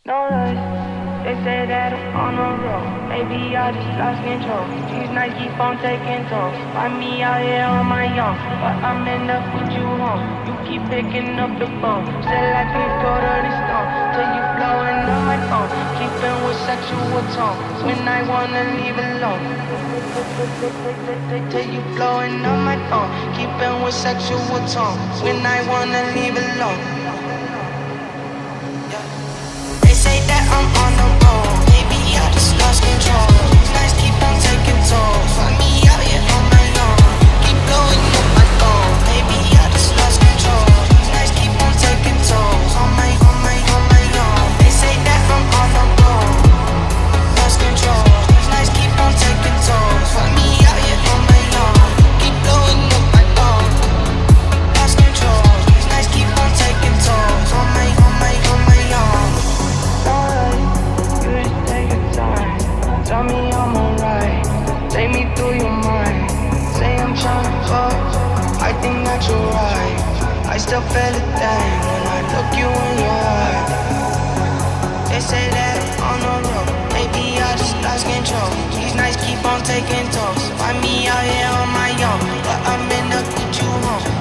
No lies, they say that I'm on the road. Maybe I just lost control. These nights keep on taking tolls. Find me out here on my own, but I'm end up with you home. You keep picking up the phone, still I can go to the stone. Till you blowing on my phone, keeping with sexual tone. When I wanna leave alone, till you blowing on my phone, keeping with sexual tone. When I wanna leave alone. Say that I'm on the road, maybe I just lost control. These nights keep on taking tolls, find me out here on my own. Keep blowing up my phone, maybe I just lost control. These nights keep on taking tolls, on my own. They say that I'm on the road, lost control. These nights keep on taking tolls, find me out here on my own. Keep blowing up my phone, lost control. These nights keep on taking tolls, on my own. Tell me I'm alright, take me through your mind. Say I'm tryna fuck, I think that you're right. I still feel a thing when I look you in your eye. They say that I'm on the road, maybe I just lost control. These nights keep on taking tolls, find me out here on my own, but I'm in up with you home.